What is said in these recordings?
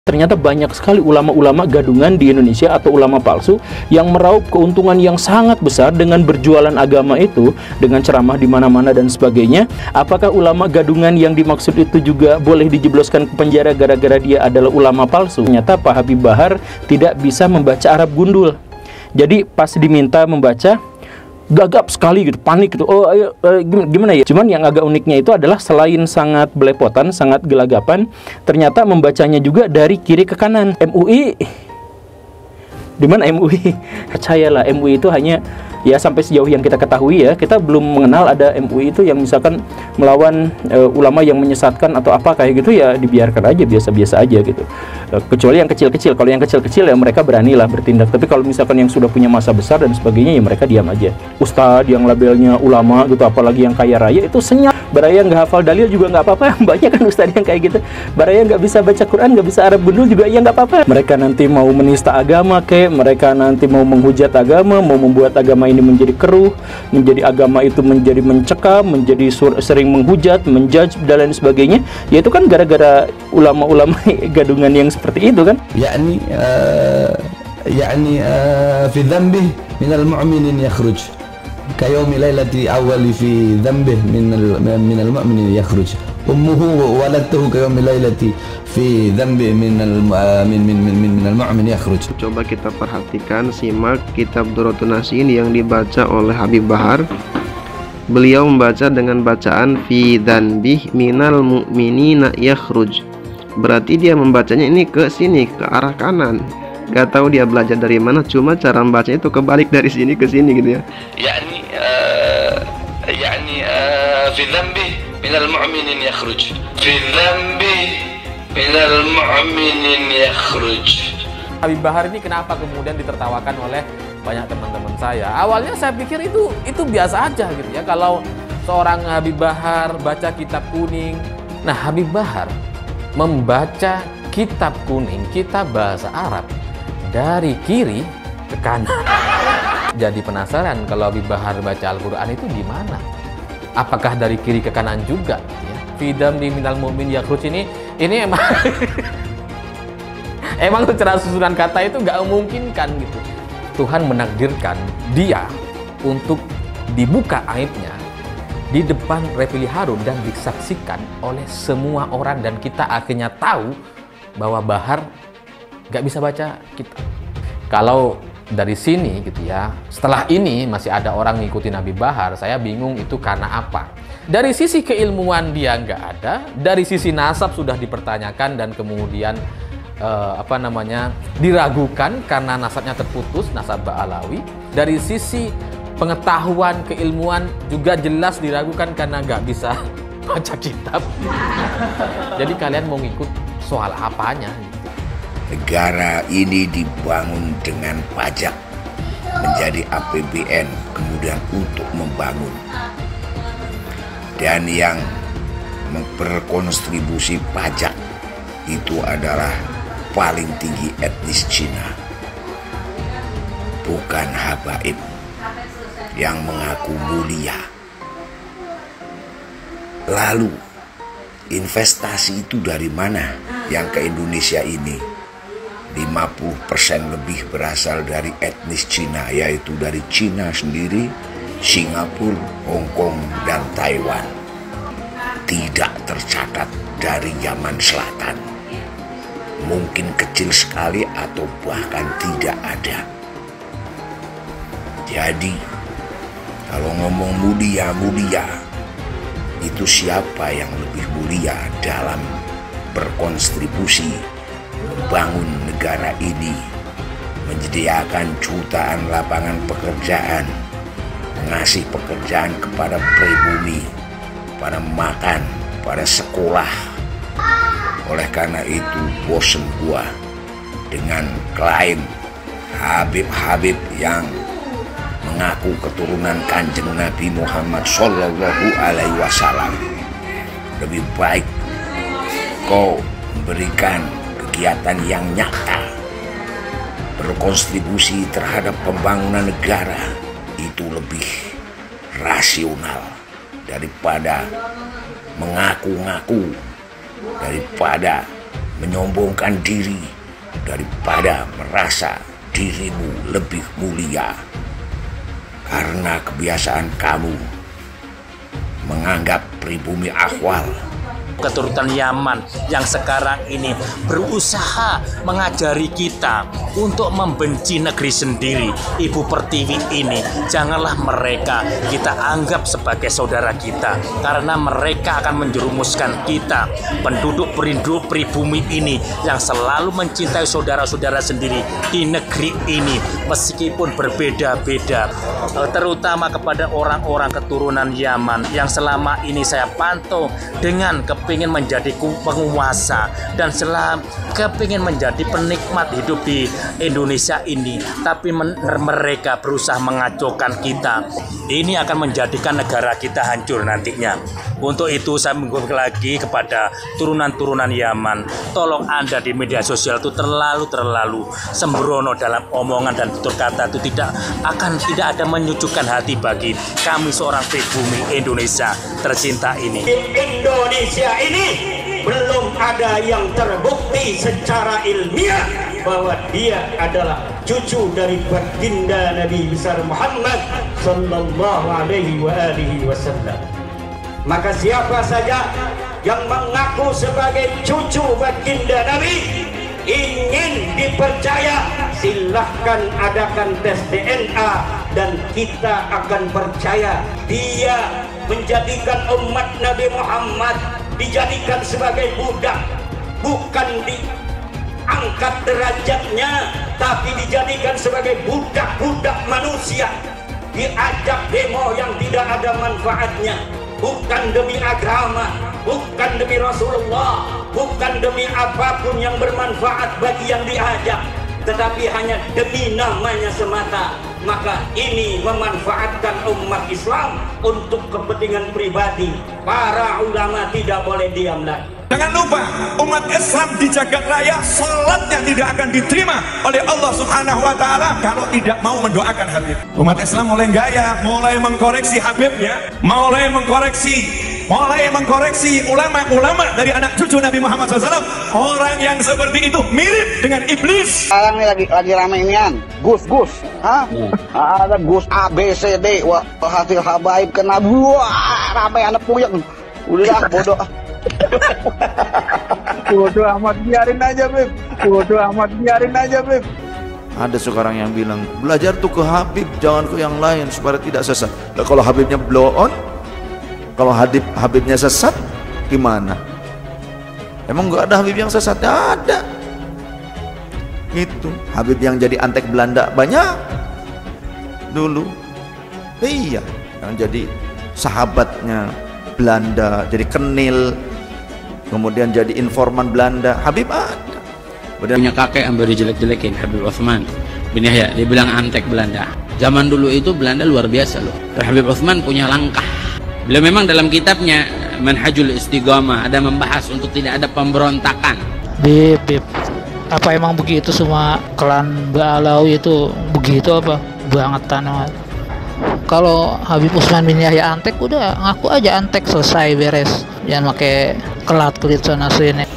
Ternyata banyak sekali ulama-ulama gadungan di Indonesia atau ulama palsu yang meraup keuntungan yang sangat besar dengan berjualan agama itu, dengan ceramah di mana-mana dan sebagainya. Apakah ulama gadungan yang dimaksud itu juga boleh dijebloskan ke penjara gara-gara dia adalah ulama palsu? Ternyata Pak Habib Bahar tidak bisa membaca Arab gundul. Jadi pas diminta membaca, gagap sekali gitu, panik gitu. Oh, ayo, gimana ya? Cuman yang agak uniknya itu adalah selain sangat belepotan, sangat gelagapan, ternyata membacanya juga dari kiri ke kanan. MUI, di mana MUI? Percayalah, MUI itu hanya, ya sampai sejauh yang kita ketahui ya, kita belum mengenal ada MUI itu yang misalkan melawan ulama yang menyesatkan atau apa kayak gitu, ya dibiarkan aja, biasa-biasa aja gitu. Kecuali yang kecil-kecil. Kalau yang kecil-kecil ya mereka beranilah bertindak. Tapi kalau misalkan yang sudah punya masa besar dan sebagainya, ya mereka diam aja. Ustadz yang labelnya ulama gitu, apalagi yang kaya raya, itu senyap. Baraya nggak hafal dalil juga nggak apa-apa. Banyak kan ustadz yang kayak gitu. Baraya nggak bisa baca Quran, nggak bisa Arab gundul juga, ya nggak apa-apa. Mereka nanti mau menista agama kayak, mereka nanti mau menghujat agama, mau membuat agama ini menjadi keruh, menjadi agama itu menjadi mencekam, menjadi sering menghujat, menjudge dan lain sebagainya. Ya itu kan gara-gara ulama-ulama gadungan yang seperti itu kan. في ذنبه من المؤمن يخرج كيوم ليلة أول في ذنبه من المؤمن يخرج أمه ولدته كيوم ليلة في ذنبه من المؤمن يخرج. Coba kita perhatikan, simak kitab Durratun Nasihin yang dibaca oleh Habib Bahar. Beliau membaca dengan bacaan fi dzanbih minal mu'minina yakhruj. Berarti dia membacanya ini ke sini, ke arah kanan. Gak tahu dia belajar dari mana, cuma cara membacanya itu kebalik dari sini ke sini gitu ya. في ذنبه من المؤمن يخرج في ذنبه من المؤمن يخرج. Habib Bahar ini kenapa kemudian ditertawakan oleh banyak teman-teman saya? Awalnya saya pikir itu biasa aja gitu ya, kalau seorang Habib Bahar baca kitab kuning. Nah, Habib Bahar membaca kitab kuning, kitab bahasa Arab, dari kiri ke kanan. Jadi penasaran kalau Habib Bahar baca Al-Quran itu gimana? Apakah dari kiri ke kanan juga? Ya. Fidam di minal mu'min yakhruj ini emang emang secara susunan kata itu nggak memungkinkan gitu. Tuhan menakdirkan dia untuk dibuka aibnya di depan Refili Harun dan disaksikan oleh semua orang, dan kita akhirnya tahu bahwa Bahar nggak bisa baca kitab. Kalau dari sini gitu ya, setelah ini masih ada orang ngikutin Habib Bahar, saya bingung itu karena apa. Dari sisi keilmuan dia nggak ada, dari sisi nasab sudah dipertanyakan dan kemudian diragukan karena nasabnya terputus, nasab Ba'alawi. Dari sisi pengetahuan keilmuan juga jelas diragukan karena nggak bisa baca kitab. Jadi kalian mau ngikut soal apanya? Negara ini dibangun dengan pajak, menjadi APBN, kemudian untuk membangun. Dan yang berkontribusi pajak itu adalah paling tinggi etnis Cina, bukan habaib yang mengaku mulia. Lalu investasi itu dari mana yang ke Indonesia ini? 50% lebih berasal dari etnis Cina, yaitu dari Cina sendiri, Singapura, Hong Kong, dan Taiwan. Tidak tercatat dari Yaman Selatan. Mungkin kecil sekali atau bahkan tidak ada. Jadi, kalau ngomong mulia-mulia, itu siapa yang lebih mulia dalam berkontribusi membangun negara ini, menyediakan jutaan lapangan pekerjaan, mengasih pekerjaan kepada pribumi, pada makan, pada sekolah. Oleh karena itu bosen gua dengan klaim Habib-Habib yang mengaku keturunan Kanjeng Nabi Muhammad Sallallahu Alaihi Wasallam. Lebih baik kau memberikan kegiatan yang nyata, berkontribusi terhadap pembangunan negara, itu lebih rasional daripada mengaku-ngaku, daripada menyombongkan diri daripada merasa dirimu lebih mulia. Karena kebiasaan kamu menganggap pribumi Ahwal, keturunan Yaman yang sekarang ini berusaha mengajari kita untuk membenci negeri sendiri, Ibu Pertiwi ini. Janganlah mereka kita anggap sebagai saudara kita, karena mereka akan menjerumuskan kita, penduduk perindu pribumi ini yang selalu mencintai saudara-saudara sendiri di negeri ini meskipun berbeda-beda, terutama kepada orang-orang keturunan Yaman yang selama ini saya pantau dengan kepingin menjadi penguasa dan kepingin menjadi penikmat hidup di Indonesia ini, tapi mereka berusaha mengacaukan kita. Ini akan menjadikan negara kita hancur nantinya. Untuk itu saya mengucapkan lagi kepada turunan-turunan Yaman, tolong Anda di media sosial itu terlalu sembrono dalam omongan dan tutur kata, itu tidak ada menyejukkan hati bagi kami seorang pribumi Indonesia tercinta ini. Indonesia ini belum ada yang terbukti secara ilmiah bahwa dia adalah cucu dari baginda Nabi besar Muhammad sallallahu alaihi wasallam. Maka siapa saja yang mengaku sebagai cucu baginda Nabi ingin dipercaya, silahkan adakan tes DNA dan kita akan percaya dia menjadikan umat Nabi Muhammad dijadikan sebagai budak, bukan diangkat derajatnya, tapi dijadikan sebagai budak-budak manusia, diajak demo yang tidak ada manfaatnya, bukan demi agama, bukan demi Rasulullah, bukan demi apapun yang bermanfaat bagi yang diajak, tetapi hanya demi namanya semata. Maka ini memanfaatkan umat Islam untuk kepentingan pribadi. Para ulama tidak boleh diam lagi. Jangan lupa, umat Islam di jagat raya salatnya tidak akan diterima oleh Allah Subhanahu wa Ta'ala kalau tidak mau mendoakan Habib. Umat Islam mulai gaya, mulai mengkoreksi Habibnya, mulai mengkoreksi ulama-ulama dari anak cucu Nabi Muhammad SAW. Orang yang seperti itu mirip dengan iblis. Sekarang ini lagi ramai inian, Gus, ada Gus A, B, C, D, wah hasil habaib kena ramai anak puyeng. Udah bodoh. Bodoh amat, biarin aja Beb. Ada sekarang yang bilang belajar tuh ke Habib, jangan ke yang lain supaya tidak sesat. Nah, kalau Habibnya blow on, kalau Habibnya sesat gimana? Emang nggak ada Habib yang sesat? Ada. Itu Habib yang jadi antek Belanda banyak dulu. Iya, yang jadi sahabatnya Belanda, jadi kenil, kemudian jadi informan Belanda. Habib ada. Punya kakek yang baru jelek-jelekin, Habib Utsman bin Yahya, dia bilang antek Belanda. Zaman dulu itu Belanda luar biasa loh. Habib Utsman punya langkah. Beliau memang dalam kitabnya Manhajul Istiqamah ada membahas untuk tidak ada pemberontakan. Beb, apa emang begitu semua klan Ba'alawi itu begitu apa? Bangetan banget. Kalau Habib Utsman bin Yahya antek, udah ngaku aja antek, selesai, beres. Jangan pakai kelat-kelit sana sini.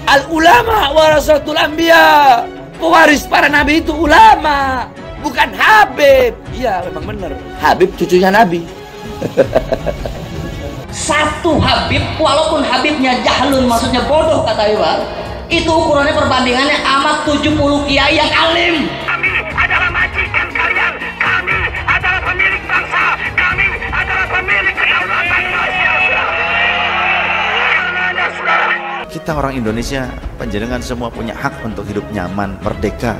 Al ulama warasatul anbiya. Pewaris para nabi itu ulama, bukan Habib. Iya, memang benar. Habib cucunya Nabi. Satu Habib, walaupun Habibnya jahlun, maksudnya bodoh kata Iwan, itu ukurannya perbandingannya amat 70 kiai yang alim. Kami adalah majikan kalian, kami adalah pemilik bangsa, kami adalah pemilik kedaulatan Indonesia. Kita orang Indonesia, panjenengan semua punya hak untuk hidup nyaman, merdeka.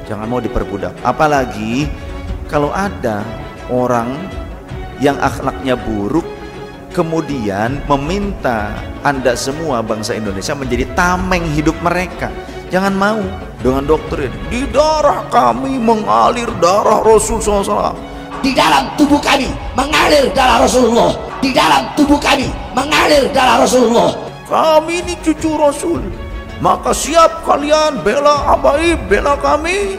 Jangan mau diperbudak. Apalagi kalau ada orang yang akhlaknya buruk kemudian meminta Anda semua bangsa Indonesia menjadi tameng hidup mereka. Jangan mau dengan doktrin di darah kami mengalir darah Rasul SAW. Di dalam tubuh kami mengalir darah Rasulullah. Di dalam tubuh kami mengalir darah Rasulullah. Kami ini cucu Rasul, maka siap kalian bela habaib, bela kami.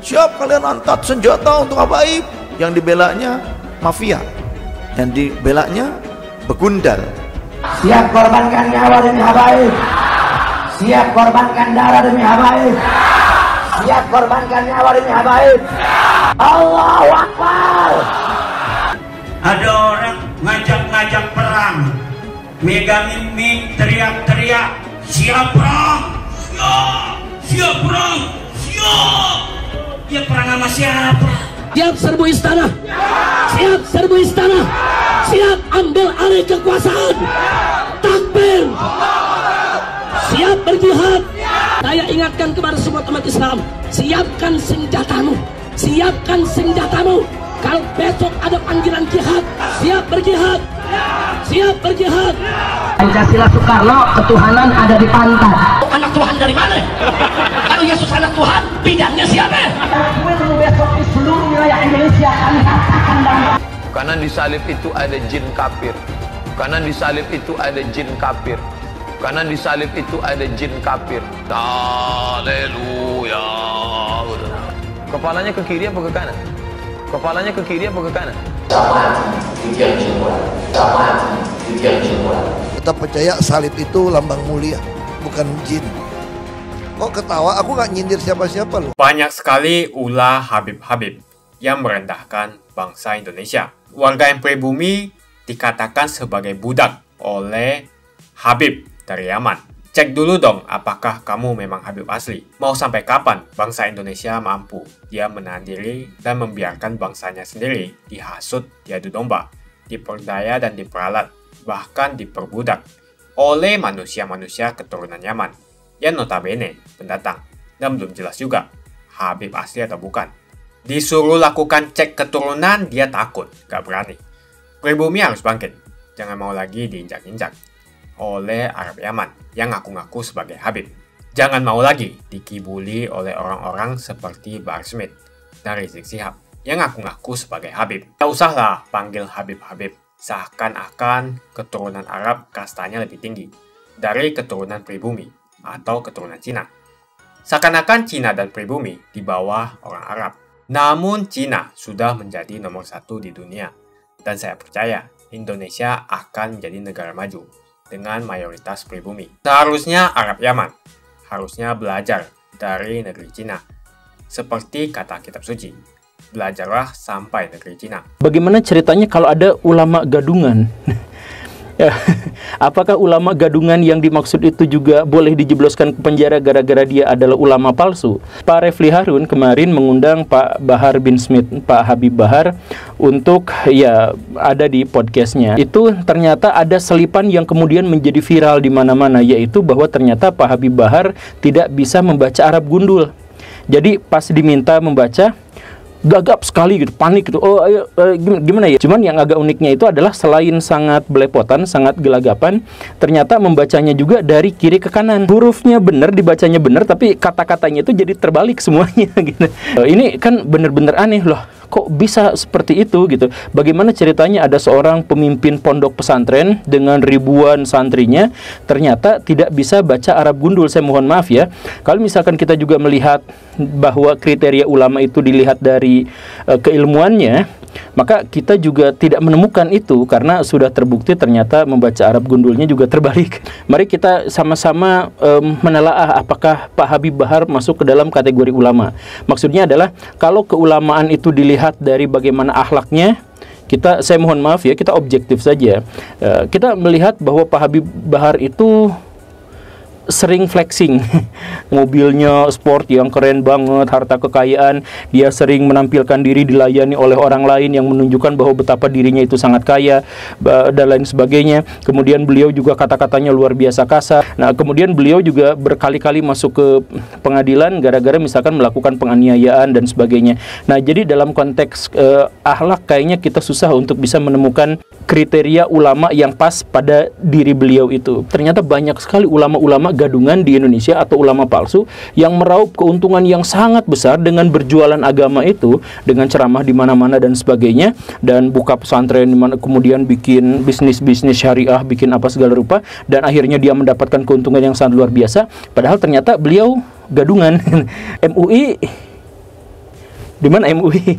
Siap kalian angkat senjata untuk habaib. Yang dibelanya mafia, yang dibelanya begundal. Siap korbankan nyawa demi habaib. Siap korbankan darah demi habaib. Siap korbankan nyawa demi habaib. Allahu Akbar. Ada orang ngajak-ngajak perang, megangin mic, teriak-teriak, siap perang, siap perang, siap. Ya perang sama siapa? Siap serbu istana. Siap serbu istana. Siap ambil alih kekuasaan. Takbir. Siap berjihad. Saya ingatkan kepada semua umat Islam, siapkan senjatamu. Siapkan senjatamu. Kalau besok ada panggilan jihad, siap berjihad. Siap berjihad. Pancasila Soekarno, ketuhanan ada di pantat. Anak Tuhan dari mana? Kalau Yesus anak Tuhan, bidangnya siapa? Besok di seluruh wilayah Indonesia kami katakan dalam. Karena di salib itu ada jin kafir. Karena di salib itu ada jin kafir. Karena di salib itu ada jin kafir. Haleluya. Kepalanya ke kiri apa ke kanan? Kepalanya ke kiri apa ke kanan? Kita percaya salib itu lambang mulia, bukan jin. Kok ketawa? Aku nggak nyindir siapa-siapa loh. Banyak sekali ulah Habib-Habib yang merendahkan bangsa Indonesia. Warga yang pribumi dikatakan sebagai budak oleh Habib dari Yaman. Cek dulu dong apakah kamu memang Habib asli. Mau sampai kapan bangsa Indonesia mampu dia menahan diri dan membiarkan bangsanya sendiri dihasut, diadu domba, diperdaya dan diperalat, bahkan diperbudak oleh manusia-manusia keturunan Yaman yang notabene pendatang dan belum jelas juga Habib asli atau bukan. Disuruh lakukan cek keturunan, dia takut, gak berani. Pribumi harus bangkit, jangan mau lagi diinjak-injak oleh Arab Yaman yang ngaku-ngaku sebagai Habib. Jangan mau lagi dikibuli oleh orang-orang seperti Bahar Smith dan Rizik Syihab yang ngaku-ngaku sebagai Habib. Gak usahlah panggil Habib-Habib, seakan-akan keturunan Arab kastanya lebih tinggi dari keturunan pribumi atau keturunan Cina. Seakan-akan Cina dan pribumi di bawah orang Arab. Namun Cina sudah menjadi nomor 1 di dunia. Dan saya percaya Indonesia akan menjadi negara maju dengan mayoritas pribumi. Seharusnya Arab Yaman harusnya belajar dari negeri Cina. Seperti kata kitab suci, belajarlah sampai negeri Cina. Bagaimana ceritanya kalau ada ulama gadungan? Ya, apakah ulama gadungan yang dimaksud itu juga boleh dijebloskan ke penjara gara-gara dia adalah ulama palsu? Pak Refli Harun kemarin mengundang Pak Bahar bin Smith, Pak Habib Bahar, untuk ya ada di podcastnya. Itu ternyata ada selipan yang kemudian menjadi viral di mana-mana, yaitu bahwa ternyata Pak Habib Bahar tidak bisa membaca Arab gundul. Jadi pas diminta membaca, gagap sekali gitu, panik gitu. Oh, ayo, gimana ya? Cuman yang agak uniknya itu adalah selain sangat belepotan, sangat gelagapan, ternyata membacanya juga dari kiri ke kanan. Hurufnya benar, dibacanya benar, tapi kata-katanya itu jadi terbalik semuanya gitu. Ini kan bener-bener aneh loh. Kok bisa seperti itu gitu? Bagaimana ceritanya ada seorang pemimpin pondok pesantren dengan ribuan santrinya ternyata tidak bisa baca Arab gundul? Saya mohon maaf ya. Kalau misalkan kita juga melihat bahwa kriteria ulama itu dilihat dari keilmuannya, maka kita juga tidak menemukan itu karena sudah terbukti ternyata membaca Arab gundulnya juga terbalik. Mari kita sama-sama menelaah apakah Pak Habib Bahar masuk ke dalam kategori ulama. Maksudnya adalah kalau keulamaan itu dilihat dari bagaimana akhlaknya, saya mohon maaf ya, kita objektif saja. Kita melihat bahwa Pak Habib Bahar itu sering flexing, mobilnya sport yang keren banget, harta kekayaan, dia sering menampilkan diri dilayani oleh orang lain yang menunjukkan bahwa betapa dirinya itu sangat kaya dan lain sebagainya. Kemudian beliau juga kata-katanya luar biasa kasar. Nah, kemudian beliau juga berkali-kali masuk ke pengadilan gara-gara misalkan melakukan penganiayaan dan sebagainya. Nah, jadi dalam konteks akhlak kayaknya kita susah untuk bisa menemukan kriteria ulama yang pas pada diri beliau itu. Ternyata banyak sekali ulama-ulama gadungan di Indonesia atau ulama palsu yang meraup keuntungan yang sangat besar dengan berjualan agama itu, dengan ceramah di mana-mana dan sebagainya, dan buka pesantren di mana kemudian bikin bisnis-bisnis syariah, bikin apa segala rupa, dan akhirnya dia mendapatkan keuntungan yang sangat luar biasa. Padahal ternyata beliau gadungan. MUI Di mana MUI?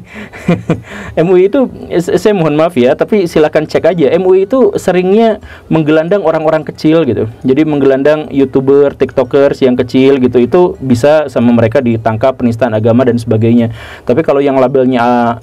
MUI itu, saya mohon maaf ya, tapi silakan cek aja. MUI itu seringnya menggelandang orang-orang kecil gitu. Jadi menggelandang YouTuber, TikTokers yang kecil gitu. Itu bisa sama mereka ditangkap penistaan agama dan sebagainya. Tapi kalau yang labelnya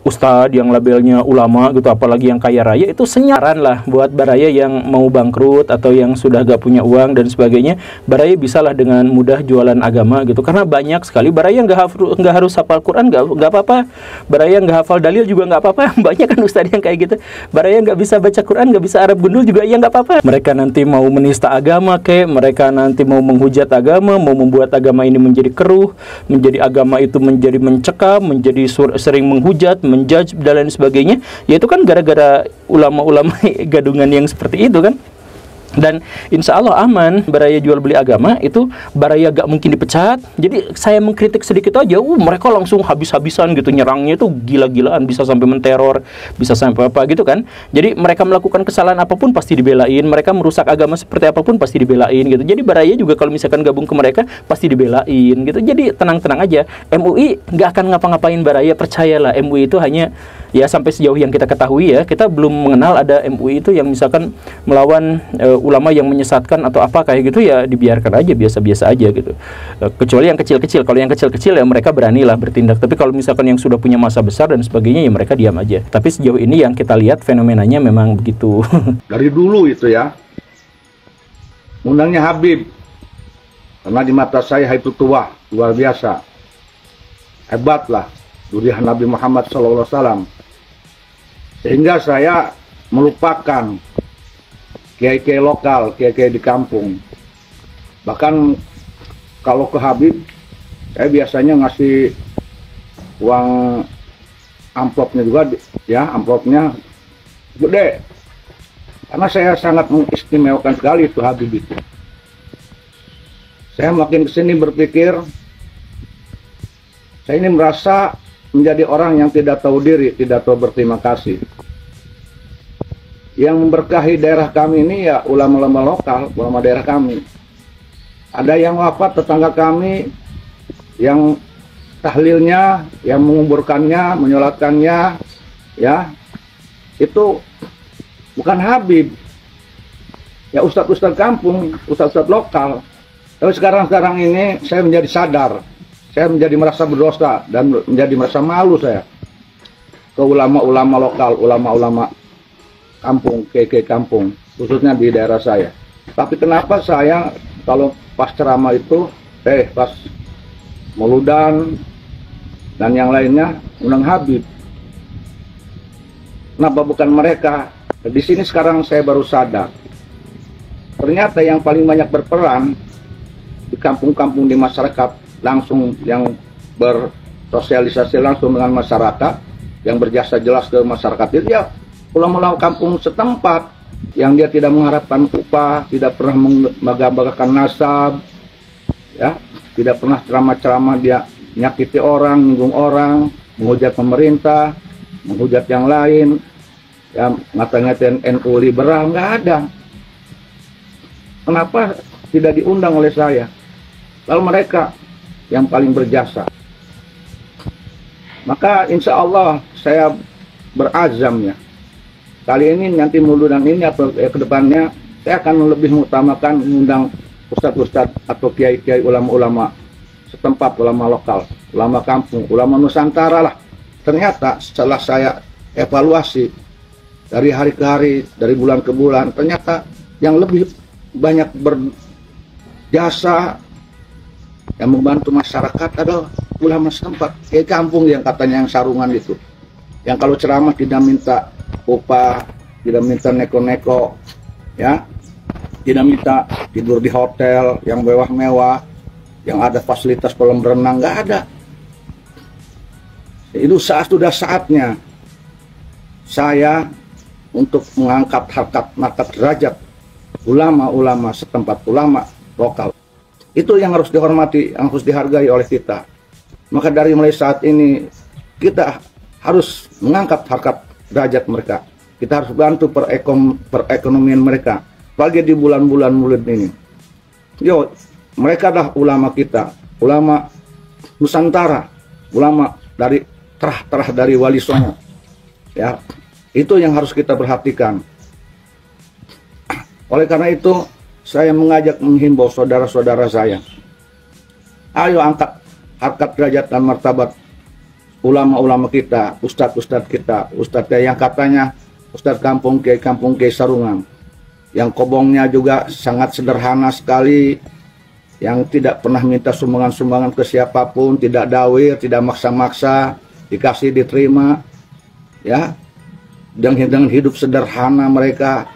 ustadz, yang labelnya ulama gitu, apalagi yang kaya raya, itu senyaran lah buat baraya yang mau bangkrut atau yang sudah gak punya uang dan sebagainya. Baraya bisalah dengan mudah jualan agama gitu, karena banyak sekali baraya nggak harus hafal Quran, nggak apa-apa. Baraya nggak hafal dalil juga nggak apa-apa. Banyak kan ustadz yang kayak gitu. Baraya nggak bisa baca Quran, nggak bisa Arab gundul juga, ya nggak apa-apa. Mereka nanti mau menista agama, mereka nanti mau menghujat agama, mau membuat agama ini menjadi keruh, menjadi agama itu menjadi mencekam, menjadi sering menghujat, menjudge dan lain sebagainya. Ya itu kan gara-gara ulama-ulama gadungan yang seperti itu kan. Dan insya Allah aman. Baraya jual beli agama itu baraya gak mungkin dipecat. Jadi saya mengkritik sedikit aja, mereka langsung habis-habisan gitu, nyerangnya itu gila-gilaan, bisa sampai menteror, bisa sampai apa gitu kan. Jadi mereka melakukan kesalahan apapun pasti dibelain, mereka merusak agama seperti apapun pasti dibelain gitu. Jadi baraya juga kalau misalkan gabung ke mereka pasti dibelain gitu. Jadi tenang-tenang aja. MUI gak akan ngapa-ngapain baraya, percayalah. MUI itu hanya, ya sampai sejauh yang kita ketahui ya, kita belum mengenal ada MUI itu yang misalkan melawan ulama yang menyesatkan atau apa kayak gitu, ya dibiarkan aja, biasa-biasa aja gitu. Kecuali yang kecil-kecil. Kalau yang kecil-kecil ya mereka beranilah bertindak. Tapi kalau misalkan yang sudah punya masa besar dan sebagainya, ya mereka diam aja. Tapi sejauh ini yang kita lihat fenomenanya memang begitu. Dari dulu itu ya, undangnya Habib, karena di mata saya itu tua, luar biasa, hebatlah durian Nabi Muhammad SAW. Sehingga saya melupakan kiai-kiai lokal, kiai-kiai di kampung. Bahkan kalau ke Habib, saya biasanya ngasih uang amplopnya juga, ya amplopnya gede. Karena saya sangat mengistimewakan sekali itu Habib itu. Saya makin kesini berpikir, saya ini merasa menjadi orang yang tidak tahu diri, tidak tahu berterima kasih. Yang memberkahi daerah kami ini ya ulama-ulama lokal, ulama daerah kami. Ada yang wafat tetangga kami, yang tahlilnya, yang menguburkannya, menyolatkannya, ya itu bukan Habib, ya ustadz-ustadz kampung, ustadz-ustadz lokal. Tapi sekarang ini saya menjadi sadar, saya menjadi merasa berdosa dan menjadi merasa malu saya ke ulama-ulama lokal, ulama-ulama kampung, kiai kampung, khususnya di daerah saya. Tapi kenapa saya kalau pas ceramah itu, pas Mauludan dan yang lainnya undang Habib? Kenapa bukan mereka? Di sini sekarang saya baru sadar. Ternyata yang paling banyak berperan di kampung-kampung, di masyarakat, langsung yang bersosialisasi langsung dengan masyarakat, yang berjasa jelas ke masyarakat itu ya ulama-ulama kampung setempat, yang dia tidak mengharapkan upah, tidak pernah membanggakan nasab, ya, tidak pernah ceramah-ceramah dia menyakiti orang, menyinggung orang, menghujat pemerintah, menghujat yang lain, ya, ngata-ngatain NU liberal, nggak ada. Kenapa tidak diundang oleh saya? Lalu mereka yang paling berjasa. Maka insya Allah saya berazam ya, kali ini nanti Mauludan ini atau kedepannya saya akan lebih mengutamakan mengundang ustadz-ustadz atau kiai-kiai ulama-ulama setempat, ulama lokal, ulama kampung, ulama Nusantara lah. Ternyata setelah saya evaluasi dari hari ke hari, dari bulan ke bulan, ternyata yang lebih banyak berjasa, yang membantu masyarakat adalah ulama setempat, kiai kampung yang katanya yang sarungan itu, yang kalau ceramah tidak minta upah, tidak minta neko-neko, ya, tidak minta tidur di hotel yang mewah-mewah, yang ada fasilitas kolam renang, nggak ada. Itu sudah saatnya saya untuk mengangkat harkat derajat ulama-ulama setempat, ulama lokal. Itu yang harus dihormati, yang harus dihargai oleh kita. Maka dari mulai saat ini kita harus mengangkat harkat derajat mereka. Kita harus bantu perekonomian mereka. Apalagi di bulan-bulan Maulid ini. Mereka adalah ulama kita, ulama Nusantara, ulama terah dari Wali Songo. Ya, itu yang harus kita perhatikan. Oleh karena itu, saya menghimbau saudara-saudara saya, ayo angkat harkat derajat dan martabat ulama-ulama kita, ustadz-ustadz kita, ustadz yang katanya ustadz kampung Kiai Sarungan, yang kobongnya juga sangat sederhana sekali, yang tidak pernah minta sumbangan-sumbangan ke siapapun, tidak dawir, tidak maksa-maksa, dikasih diterima, ya, dengan hidup sederhana mereka,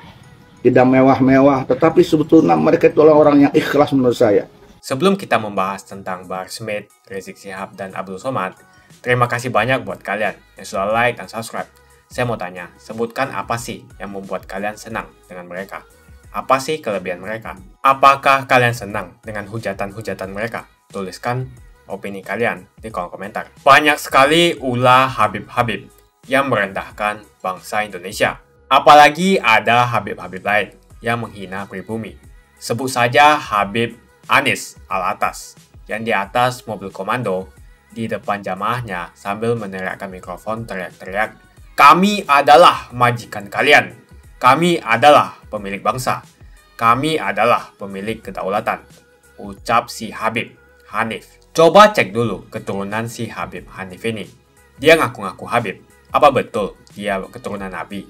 tidak mewah-mewah, tetapi sebetulnya mereka itu orang yang ikhlas menurut saya. Sebelum kita membahas tentang Bahar Smith, Rizik Syihab, dan Abdul Somad, terima kasih banyak buat kalian yang sudah like dan subscribe. Saya mau tanya, sebutkan apa sih yang membuat kalian senang dengan mereka? Apa sih kelebihan mereka? Apakah kalian senang dengan hujatan-hujatan mereka? Tuliskan opini kalian di kolom komentar. Banyak sekali ulah Habib-Habib yang merendahkan bangsa Indonesia. Apalagi ada Habib-Habib lain yang menghina pribumi. Sebut saja Habib Anies Alatas yang di atas mobil komando di depan jamaahnya sambil meneriakkan mikrofon teriak-teriak, "Kami adalah majikan kalian. Kami adalah pemilik bangsa. Kami adalah pemilik kedaulatan," ucap si Habib Hanif. Coba cek dulu keturunan si Habib Hanif ini. Dia ngaku-ngaku Habib. Apa betul dia keturunan Nabi?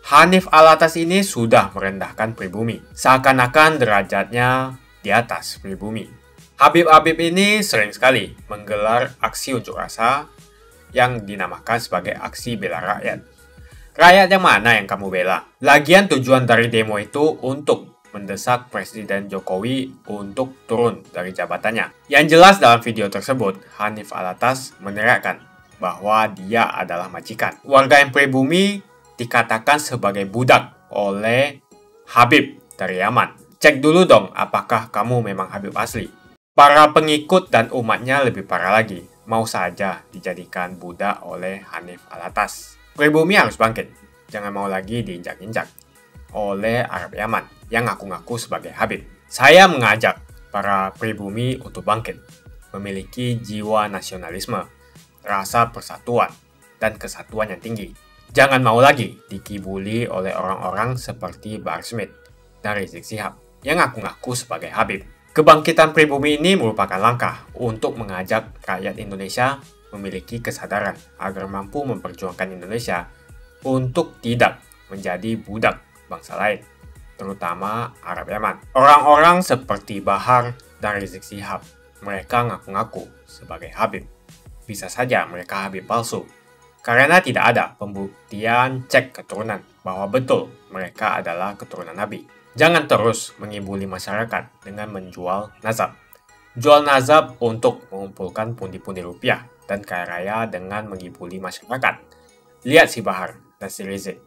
Hanif Alatas ini sudah merendahkan pribumi, seakan-akan derajatnya di atas pribumi. Habib-Habib ini sering sekali menggelar aksi unjuk rasa yang dinamakan sebagai aksi bela rakyat. Rakyat yang mana yang kamu bela? Lagian tujuan dari demo itu untuk mendesak Presiden Jokowi untuk turun dari jabatannya. Yang jelas dalam video tersebut, Hanif Alatas meneriakkan bahwa dia adalah majikan. Warga yang pribumi dikatakan sebagai budak oleh Habib dari Yaman. Cek dulu dong apakah kamu memang Habib asli. Para pengikut dan umatnya lebih parah lagi, mau saja dijadikan budak oleh Hanif Alatas. Pribumi harus bangkit, jangan mau lagi diinjak-injak oleh Arab Yaman yang ngaku-ngaku sebagai Habib. Saya mengajak para pribumi untuk bangkit, memiliki jiwa nasionalisme, rasa persatuan, dan kesatuan yang tinggi. Jangan mau lagi dikibuli oleh orang-orang seperti Bahar Smith dan Rizik Syihab yang ngaku-ngaku sebagai Habib. Kebangkitan pribumi ini merupakan langkah untuk mengajak rakyat Indonesia memiliki kesadaran agar mampu memperjuangkan Indonesia untuk tidak menjadi budak bangsa lain, terutama Arab Yaman. Orang-orang seperti Bahar dan Rizik Syihab, mereka ngaku-ngaku sebagai Habib. Bisa saja mereka Habib palsu, karena tidak ada pembuktian cek keturunan bahwa betul mereka adalah keturunan Nabi. Jangan terus mengibuli masyarakat dengan menjual nazab. Jual nazab untuk mengumpulkan pundi-pundi rupiah dan kaya raya dengan mengibuli masyarakat. Lihat si Bahar dan si Rizik.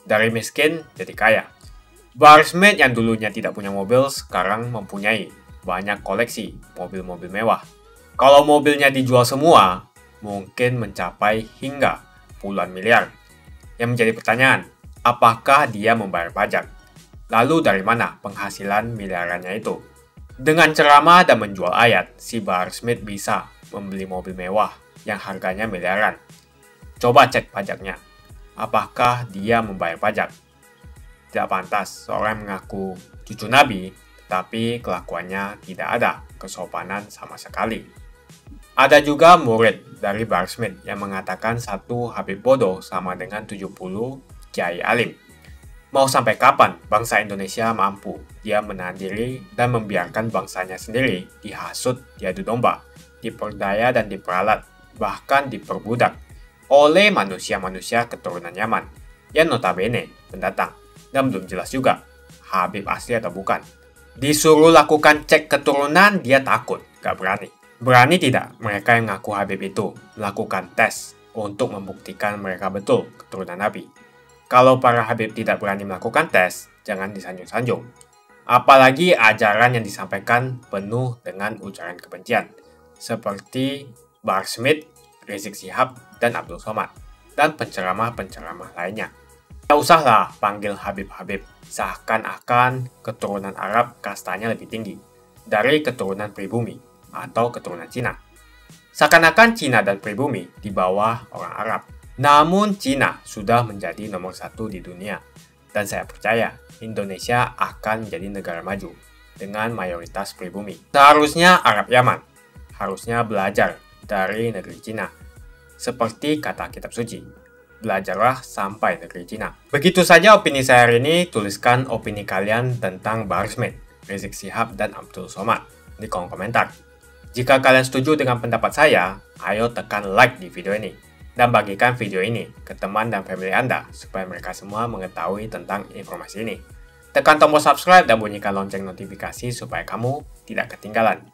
Dari miskin jadi kaya. Bahar Smith yang dulunya tidak punya mobil sekarang mempunyai banyak koleksi mobil-mobil mewah. Kalau mobilnya dijual semua, mungkin mencapai hingga puluhan miliar. Yang menjadi pertanyaan, apakah dia membayar pajak? Lalu dari mana penghasilan miliarannya itu? Dengan ceramah dan menjual ayat, si Bahar Smith bisa membeli mobil mewah yang harganya miliaran. Coba cek pajaknya. Apakah dia membayar pajak? Tidak pantas seorang mengaku cucu Nabi, tetapi kelakuannya tidak ada kesopanan sama sekali. Ada juga murid dari Bahar Smith yang mengatakan satu Habib bodoh sama dengan 70 Kiai Alim. Mau sampai kapan bangsa Indonesia mampu dia menahan diri dan membiarkan bangsanya sendiri dihasut, diadu domba, diperdaya dan diperalat, bahkan diperbudak oleh manusia-manusia keturunan Yaman yang notabene pendatang dan belum jelas juga Habib asli atau bukan. Disuruh lakukan cek keturunan, dia takut, gak berani. Berani tidak mereka yang ngaku Habib itu melakukan tes untuk membuktikan mereka betul keturunan Nabi? Kalau para Habib tidak berani melakukan tes, jangan disanjung-sanjung. Apalagi ajaran yang disampaikan penuh dengan ujaran kebencian, seperti Bahar Smith, Rizik Syihab, dan Abdul Somad, dan penceramah-penceramah lainnya. Tak usahlah panggil Habib-Habib, seakan-akan keturunan Arab kastanya lebih tinggi dari keturunan pribumi atau keturunan Cina. Seakan-akan Cina dan pribumi di bawah orang Arab. Namun Cina sudah menjadi nomor 1 di dunia. Dan saya percaya Indonesia akan menjadi negara maju dengan mayoritas pribumi. Seharusnya Arab Yaman harusnya belajar dari negeri Cina. Seperti kata kitab suci, belajarlah sampai negeri Cina. Begitu saja opini saya hari ini. Tuliskan opini kalian tentang Bahar Smith, Rizik Syihab, dan Abdul Somad di kolom komentar. Jika kalian setuju dengan pendapat saya, ayo tekan like di video ini. Dan bagikan video ini ke teman dan family Anda supaya mereka semua mengetahui tentang informasi ini. Tekan tombol subscribe dan bunyikan lonceng notifikasi supaya kamu tidak ketinggalan